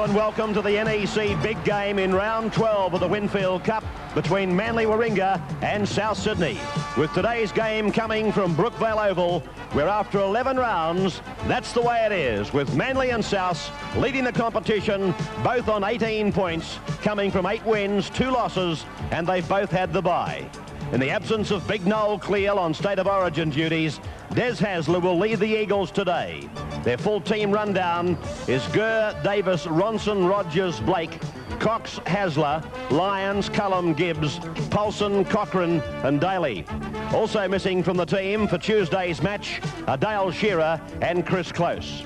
and welcome to the NEC big game in round 12 of the Winfield Cup between Manly Warringah and South Sydney. With today's game coming from Brookvale Oval, where after 11 rounds, that's the way it is, with Manly and South leading the competition, both on 18 points, coming from 8 wins, 2 losses, and they've both had the bye. In the absence of Big Noel Cleal on State of Origin duties, Des Hasler will lead the Eagles today. Their full team rundown is Gurr, Davis, Ronson, Rogers, Blake, Cox, Hasler, Lyons, Cullum, Gibbs, Paulson, Cochrane and Daly. Also missing from the team for Tuesday's match are Dale Shearer and Chris Close.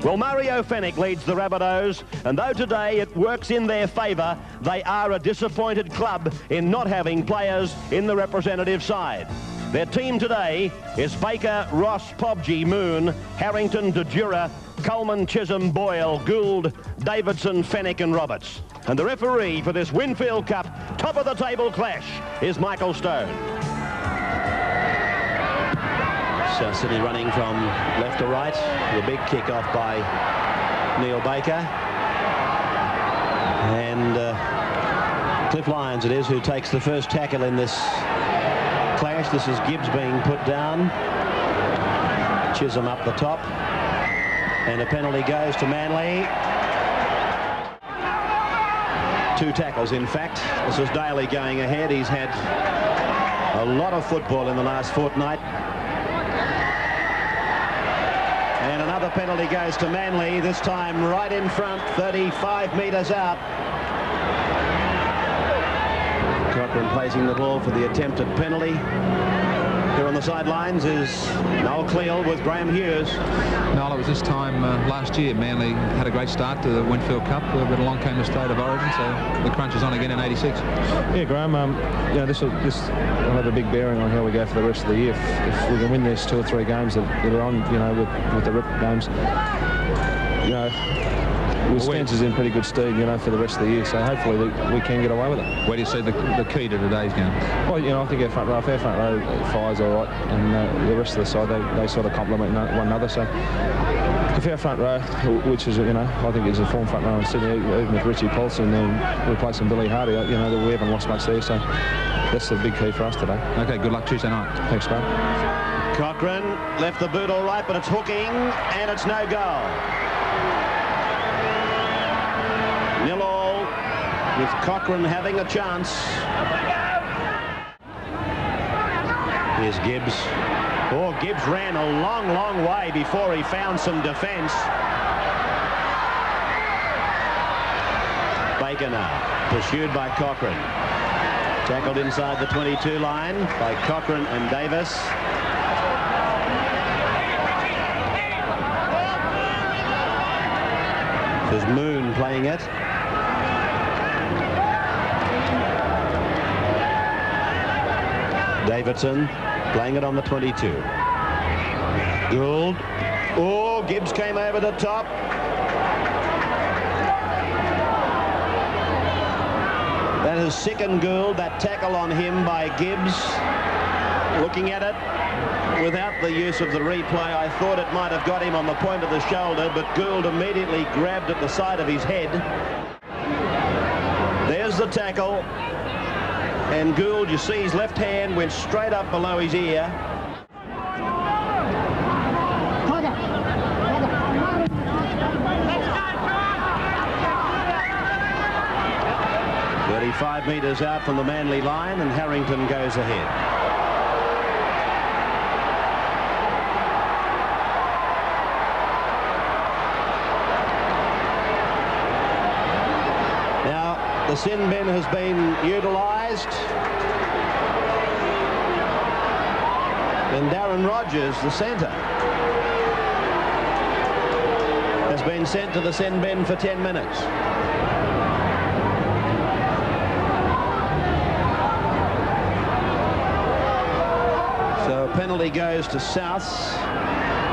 Well, Mario Fennick leads the Rabbitohs, and though today it works in their favour, they are a disappointed club in not having players in the representative side. Their team today is Baker, Ross, Pobji, Moon, Harrington, DeJura, Coleman, Chisholm, Boyle, Gould, Davidson, Fennick and Roberts. And the referee for this Winfield Cup top-of-the-table clash is Michael Stone. South Sydney running from left to right. The big kick off by Neil Baker. And Cliff Lyons it is who takes the first tackle in this clash. This is Gibbs being put down. Chisholm up the top. And a penalty goes to Manly. 2 tackles, in fact. This is Daly going ahead. He's had a lot of football in the last fortnight. And another penalty goes to Manly, this time right in front, 35 metres out. Cochrane placing the ball for the attempted penalty. Here on the sidelines is Noel Cleal with Graham Hughes. Noel, it was this time last year Manly had a great start to the Winfield Cup, but along came the State of Origin, so the crunch is on again in '86. Yeah, Graham, this will have a big bearing on how we go for the rest of the year. If we can win these 2 or 3 games that are on, with the RIP games, with Spencer's in pretty good stead, for the rest of the year. So hopefully we can get away with it. Where do you see the key to today's game? Well, I think our front row fires all right, and the rest of the side they sort of complement one another. So if our front row, which is I think is a form front row in Sydney, even with Richie Paulson and replacing Billy Hardy, we haven't lost much there. So that's the big key for us today. Okay, good luck Tuesday night. Thanks, Graham. Cochrane left the boot all right, but it's hooking and it's no goal. 0-0 with Cochrane having a chance. Here's Gibbs. Oh, Gibbs ran a long way before he found some defence. Baker now, pursued by Cochrane. Tackled inside the 22 line by Cochrane and Davis. There's Moon playing it. Davidson playing it on the 22. Gould. Oh, Gibbs came over the top. That has sickened Gould, that tackle on him by Gibbs. Looking at it, without the use of the replay, I thought it might have got him on the point of the shoulder, but Gould immediately grabbed at the side of his head. There's the tackle. And Gould, you see his left hand went straight up below his ear. "35 metres out from the Manly line, and Harrington goes ahead. Now, the sin bin has been utilised. And Darren Rogers, the centre, has been sent to the sin bin for 10 minutes. So a penalty goes to Souths,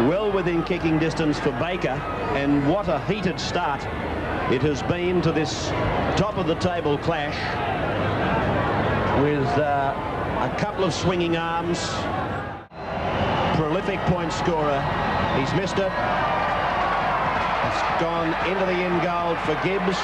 well within kicking distance for Baker, and what a heated start it has been to this top-of-the-table clash with a couple of swinging arms. Prolific point scorer. He's missed it. It's gone into the in goal for Gibbs.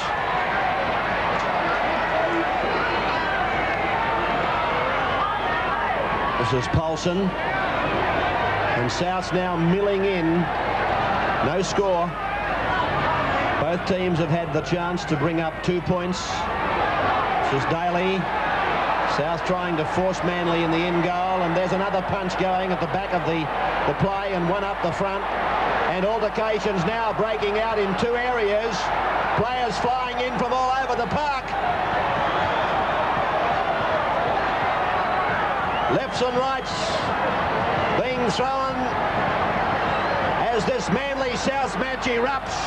This is Paulson. And South's now milling in. No score. Both teams have had the chance to bring up 2 points. This is Daly. South trying to force Manly in the in goal, and there's another punch going at the back of the play and one up the front. And altercations now breaking out in two areas. Players flying in from all over the park. Lefts and rights being thrown as this Manly-South match erupts.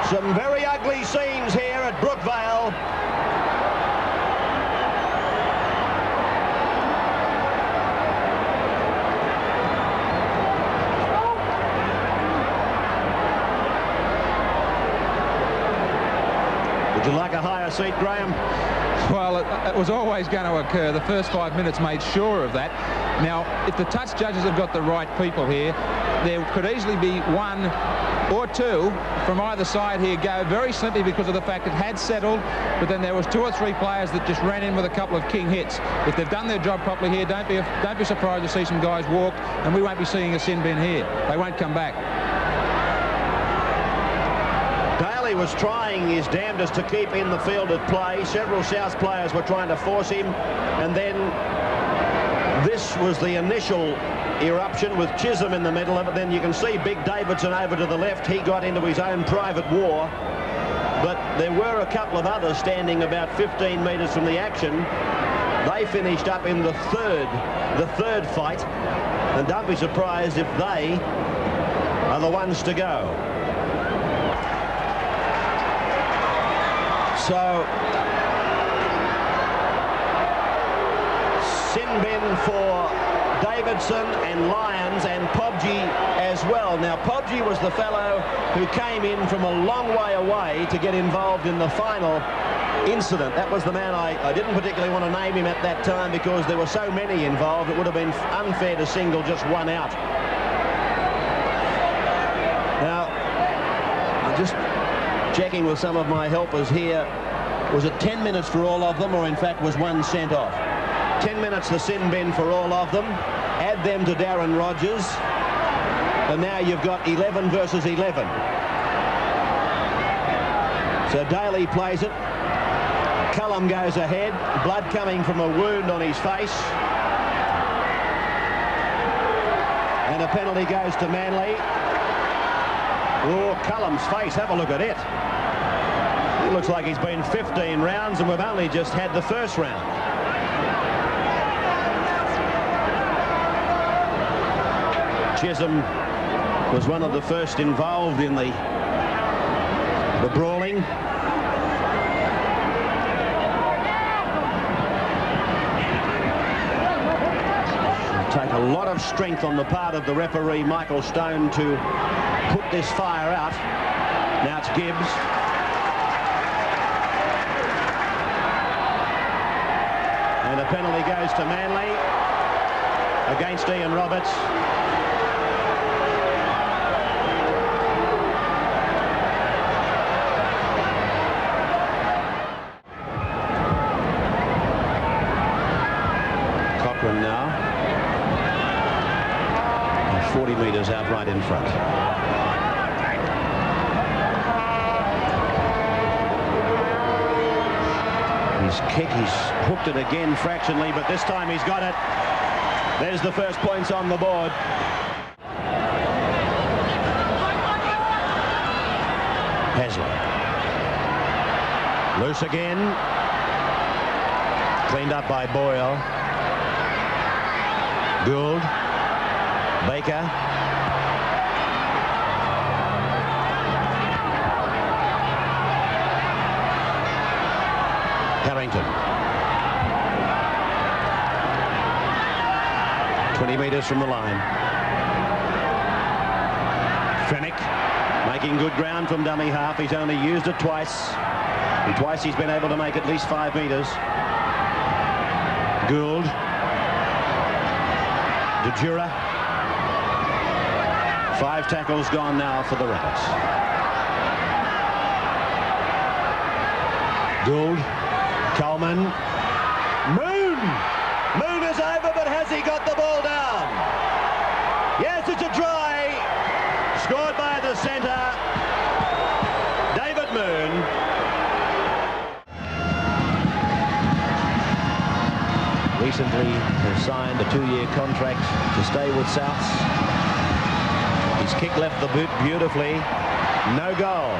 Some very ugly scenes here at Brookvale. Would you like a higher seat, Graham? Well, it was always going to occur. The first 5 minutes made sure of that. Now, if the touch judges have got the right people here, there could easily be one or two from either side here go very simply because of the fact it had settled, but then there was 2 or 3 players that just ran in with a couple of king hits. If they've done their job properly here, don't be surprised to see some guys walk, and we won't be seeing a sin bin here. They won't come back. Daly was trying his damnedest to keep in the field at play. Several South players were trying to force him, and then this was the initial eruption with Chisholm in the middle of it. Then you can see Big Davidson over to the left. He got into his own private war, but there were a couple of others standing about 15 metres from the action. They finished up in the third fight, and don't be surprised if they are the ones to go. So sin bin for Davidson and Lyons and Podgy as well. Now, Podgy was the fellow who came in from a long way away to get involved in the final incident. That was the man I didn't particularly want to name him at that time because there were so many involved. It would have been unfair to single just one out. Now, I'm just checking with some of my helpers here. Was it 10 minutes for all of them, or in fact was one sent off? 10 minutes the sin bin for all of them. Add them to Darren Rogers, and now you've got 11 versus 11. So Daly plays it. Cullum goes ahead, blood coming from a wound on his face, and a penalty goes to Manly. Oh, Cullum's face, have a look at it. It looks like he's been 15 rounds, and we've only just had the first round. Chisholm was one of the first involved in the brawling. It'll take a lot of strength on the part of the referee, Michael Stone, to put this fire out. Now it's Gibbs. And a penalty goes to Manly against Ian Roberts. Cochran now. 40 metres out right in front. He's hooked it again fractionally, but this time he's got it. There's the first points on the board. Hasler. Loose again. Cleaned up by Boyle. Gould. Baker. Harrington. 20 metres from the line. Fennick making good ground from dummy half. He's only used it twice, and twice he's been able to make at least 5 metres. Gould. De Jura. 5 tackles gone now for the Rabbits. Gould, Coleman, Moon is over, but has he got the ball down? Yes, it's a try, scored by the centre, David Moon. Recently has signed a 2-year contract to stay with Souths. His kick left the boot beautifully, no goal.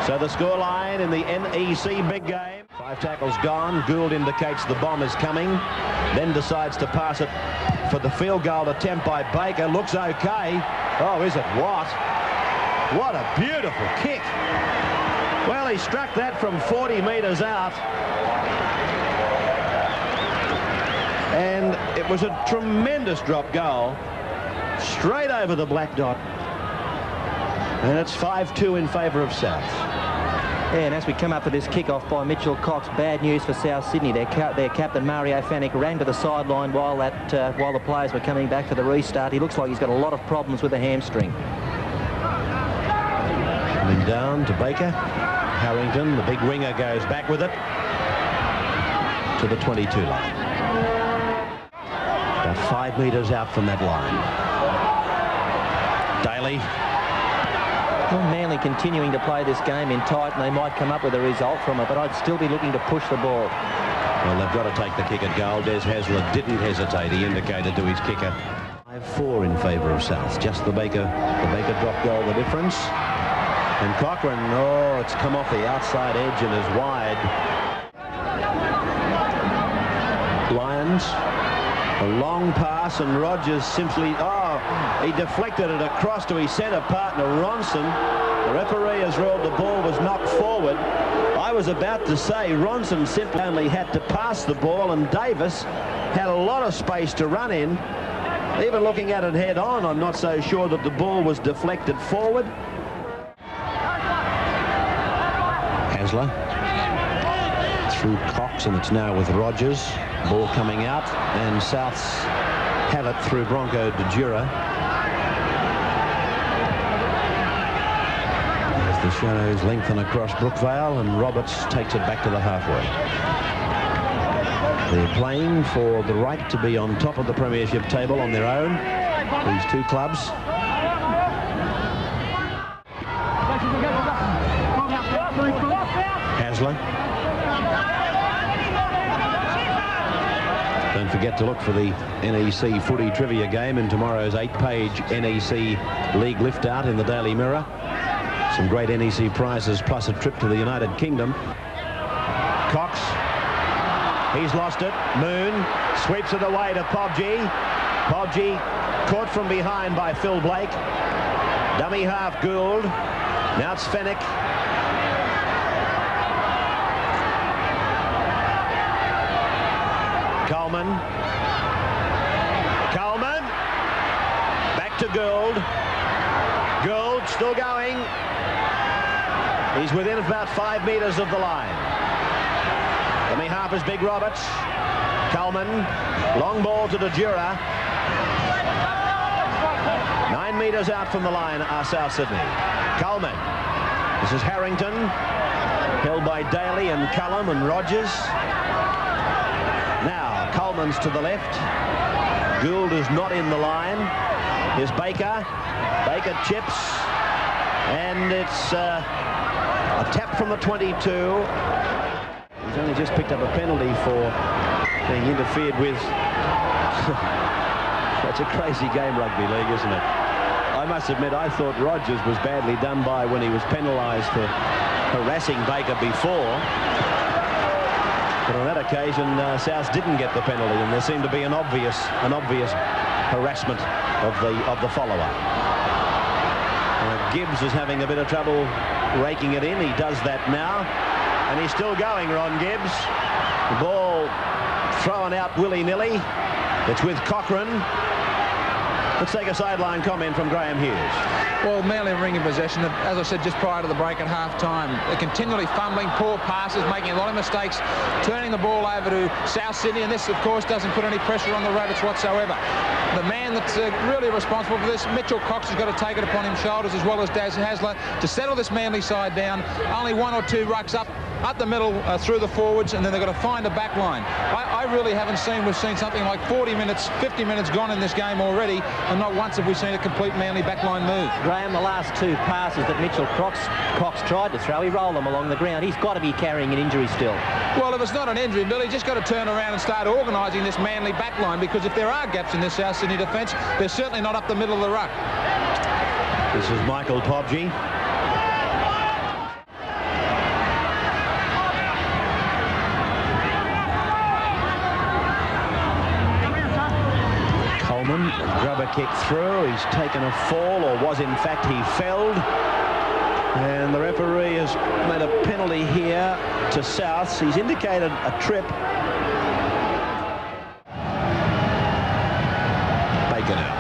So the scoreline in the NEC big game. 5 tackles gone. Gould indicates the bomb is coming, then decides to pass it for the field goal attempt by Baker. Looks okay. Oh, is it what? What a beautiful kick. Well, he struck that from 40 metres out. And it was a tremendous drop goal. Straight over the black dot. And it's 5-2 in favour of Souths. Yeah, and as we come up for this kick-off by Mitchell Cox, bad news for South Sydney. Their captain, Mario Fanick, ran to the sideline while the players were coming back for the restart. He looks like he's got a lot of problems with the hamstring. Coming down to Baker. Harrington, the big winger, goes back with it to the 22 line. About 5 metres out from that line. Daly. Well, Manly continuing to play this game in tight, and they might come up with a result from it, but I'd still be looking to push the ball. Well, they've got to take the kick at goal. Des Hasler didn't hesitate. He indicated to his kicker. 5-4 in favour of South. Just the Baker drop goal, the difference. And Cochrane, oh, it's come off the outside edge and is wide. Lions, a long pass, and Rogers simply, he deflected it across to his centre partner, Ronson. The referee has ruled the ball was knocked forward. I was about to say Ronson simply only had to pass the ball, and Davis had a lot of space to run in. Even looking at it head on, I'm not so sure that the ball was deflected forward. Hasler through Cox, and it's now with Rogers. Ball coming out, and Souths have it through Bronco de Jura. As the shadows lengthen across Brookvale, and Roberts takes it back to the halfway. They're playing for the right to be on top of the premiership table on their own, these two clubs. Hasler. Don't forget to look for the NEC footy trivia game in tomorrow's 8-page NEC League lift-out in the Daily Mirror. Some great NEC prizes plus a trip to the United Kingdom. Cox. He's lost it. Moon sweeps it away to Pobji. Pobji caught from behind by Phil Blake. Dummy half Gould. Now it's Fennick. Coleman. Back to Gould. Gould still going. He's within about 5 metres of the line. Dummy half is Big Roberts. Coleman. Long ball to de Jura. 9 metres out from the line are South Sydney. Coleman. This is Harrington. Held by Daly and Cullum and Rogers. Now Coleman's to the left. Gould is not in the line. Here's Baker. Baker chips. And it's a tap from the 22. He's only just picked up a penalty for being interfered with. That's a crazy game, rugby league, isn't it? I must admit, I thought Rogers was badly done by when he was penalised for harassing Baker before. But on that occasion, South didn't get the penalty, and there seemed to be an obvious harassment of the follower. Gibbs is having a bit of trouble raking it in. He does that now, and he's still going, Ron Gibbs. The ball thrown out willy-nilly. It's with Cochrane. Let's take a sideline comment from Graham Hughes. Well, Manly ring in possession, as I said just prior to the break at half-time. They're continually fumbling, poor passes, making a lot of mistakes, turning the ball over to South Sydney, and this, of course, doesn't put any pressure on the Rabbits whatsoever. The man that's really responsible for this, Mitchell Cox, has got to take it upon his shoulders, as well as Daz Hasler, to settle this Manly side down. Only one or two rucks up the middle through the forwards, and then they've got to find a back line. I really haven't seen, we've seen something like 40 minutes, 50 minutes gone in this game already, and not once have we seen a complete Manly backline move. Graham, the last two passes that Mitchell Cox tried to throw, he rolled them along the ground. He's got to be carrying an injury still. Well, if it's not an injury, Bill, he's just got to turn around and start organising this Manly backline, because if there are gaps in this South Sydney defence, they're certainly not up the middle of the ruck. This is Michael Pobji. Coleman, grubber kick through. He's taken a fall, or was in fact he felled. And the referee has made a penalty here to Souths. He's indicated a trip. Baker now.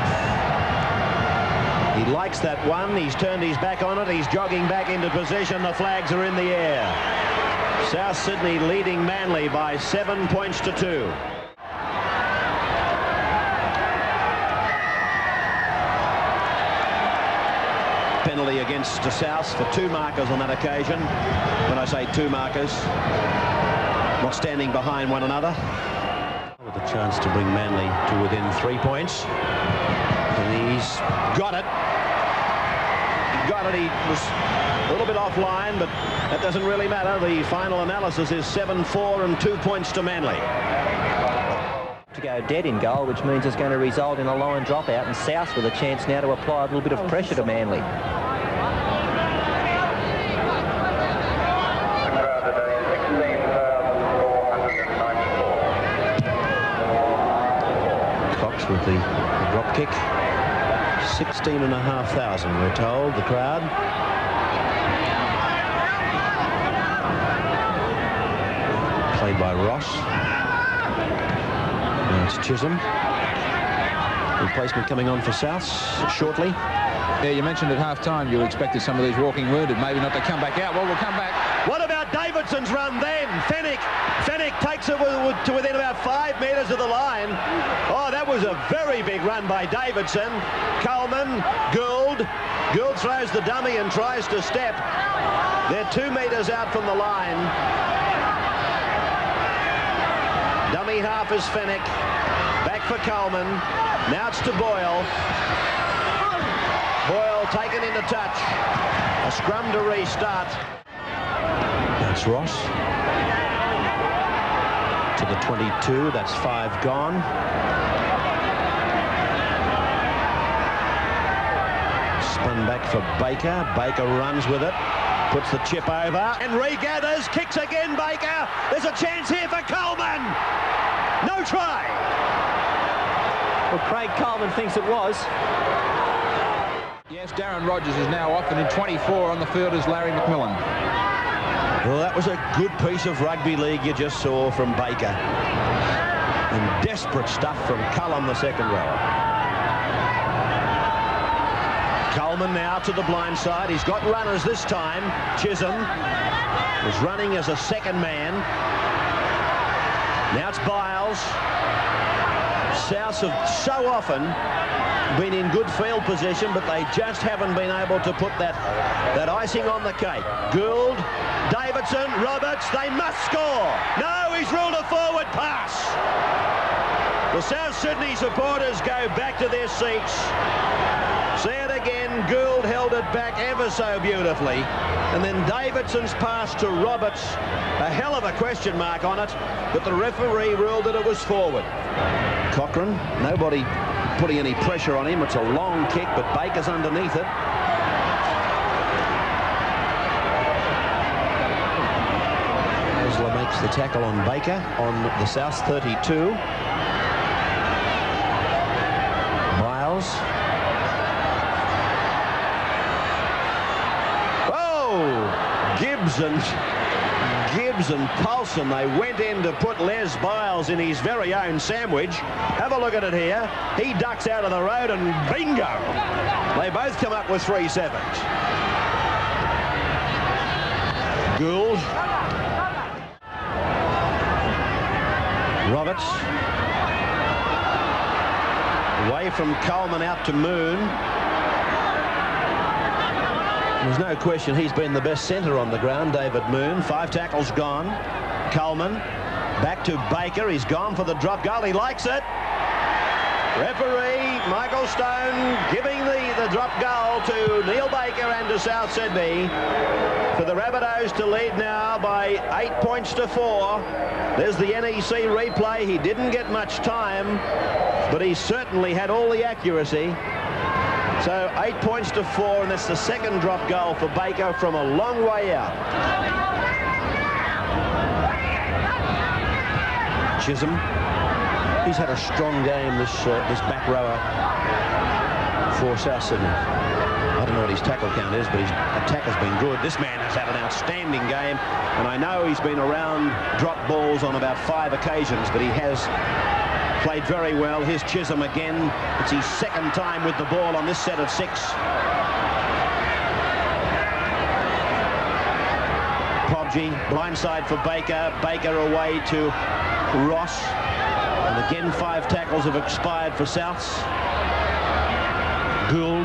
He likes that one. He's turned his back on it. He's jogging back into position. The flags are in the air. South Sydney leading Manly by 7 points to 2. Penalty against the South for 2 markers on that occasion. When I say 2 markers, not standing behind one another. With a chance to bring Manly to within 3 points. And he's got it. He got it. He was a little bit offline, but that doesn't really matter. The final analysis is 7-4 and 2 points to Manly. To go dead in goal, which means it's going to result in a line dropout, and South with a chance now to apply a little bit of pressure to Manly. Cox with the drop kick. 16,500, we're told, the crowd. Played by Ross. Now it's Chisholm. Replacement coming on for Souths shortly. Yeah, you mentioned at half-time you expected some of these walking wounded maybe not to come back out. Well, we'll come back. What about Davidson's run then? Fennick takes it to within about 5 metres of the line. Oh, that was a very big run by Davidson. Coleman, Gould throws the dummy and tries to step. They're 2 metres out from the line. Dummy half is Fennick. Back for Coleman. Now it's to Boyle. Boyle taken into touch. A scrum to restart. That's Ross. To the 22. That's 5 gone. Spun back for Baker. Baker runs with it. Puts the chip over and regathers. Kicks again, Baker. There's a chance here for Coleman. No try. Well, Craig Coleman thinks it was. Yes, Darren Rogers is now off, and in 24 on the field is Larry McMillan. Well, that was a good piece of rugby league you just saw from Baker. And desperate stuff from Cullen, the second row. Coleman now to the blind side. He's got runners this time. Chisholm was running as a second man. Now it's Biles. Souths have so often been in good field position, but they just haven't been able to put that icing on the cake. Gould, Davidson, Roberts, they must score. No, he's ruled a forward pass. The South Sydney supporters go back to their seats. See it again. Gould held it back ever so beautifully. And then Davidson's pass to Roberts, a hell of a question mark on it, but the referee ruled that it was forward. Cochrane, nobody putting any pressure on him. It's a long kick, but Baker's underneath it. Hasler makes the tackle on Baker on the South 32. Miles. Gibbs and Paulson, they went in to put Les Biles in his very own sandwich. Have a look at it here. He ducks out of the road and bingo. They both come up with 3 sevens. Gould. Roberts. Away from Coleman out to Moon. There's no question he's been the best centre on the ground, David Moon. 5 tackles gone. Coleman back to Baker. He's gone for the drop goal. He likes it. Referee Michael Stone giving the drop goal to Neil Baker and to South Sydney for the Rabbitohs to lead now by 8 points to 4. There's the NEC replay. He didn't get much time, but he certainly had all the accuracy. So 8 points to 4, and that's the second drop goal for Baker from a long way out. Chisholm. He's had a strong game, this back rower for South Sydney. I don't know what his tackle count is, but his attack has been good. This man has had an outstanding game, and I know he's been around drop balls on about 5 occasions, but he has played very well. Here's Chisholm again. It's his second time with the ball on this set of 6. Podgy, blindside for Baker. Baker away to Ross. And again, 5 tackles have expired for Souths. Gould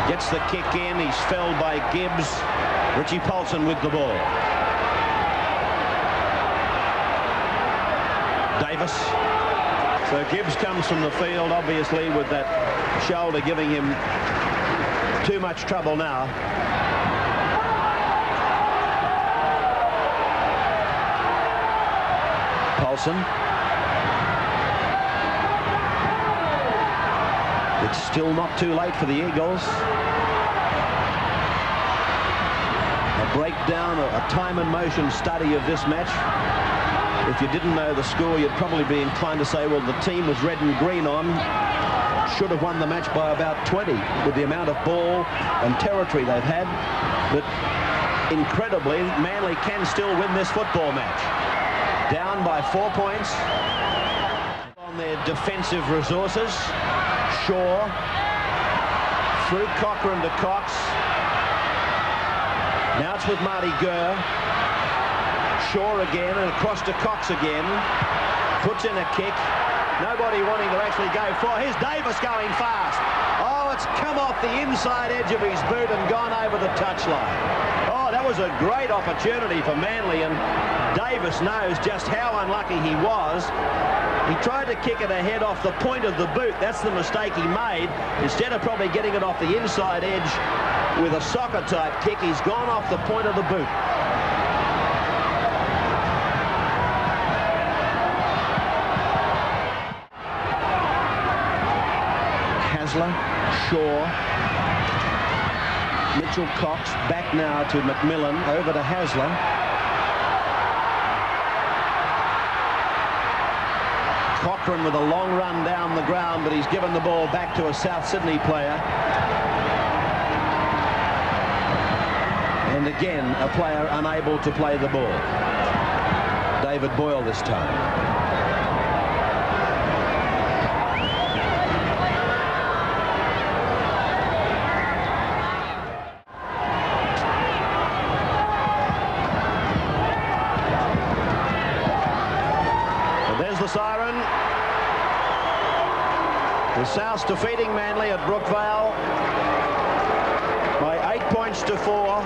gets the kick in. He's felled by Gibbs. Richie Paulson with the ball. Davis. So Gibbs comes from the field, obviously, with that shoulder giving him too much trouble now. Paulson. It's still not too late for the Eagles. A breakdown, a time and motion study of this match. If you didn't know the score, you'd probably be inclined to say, well, the team was red and green on. Should have won the match by about 20 with the amount of ball and territory they've had. But incredibly, Manly can still win this football match. Down by 4 points on their defensive resources. Shaw through Cochrane to Cox. Now it's with Marty Gurr. Shaw again and across to Cox again. Puts in a kick. Nobody wanting to actually go for. Here's Davis going fast. Oh, it's come off the inside edge of his boot and gone over the touchline. Oh, that was a great opportunity for Manly, and Davis knows just how unlucky he was. He tried to kick it ahead off the point of the boot. That's the mistake he made. Instead of probably getting it off the inside edge with a soccer type kick, he's gone off the point of the boot. Shaw, Mitchell Cox back now to McMillan, over to Hasler. Cochrane with a long run down the ground, but he's given the ball back to a South Sydney player. And again, a player unable to play the ball. David Boyle this time. Siren. The Souths defeating Manly at Brookvale by 8 points to 4.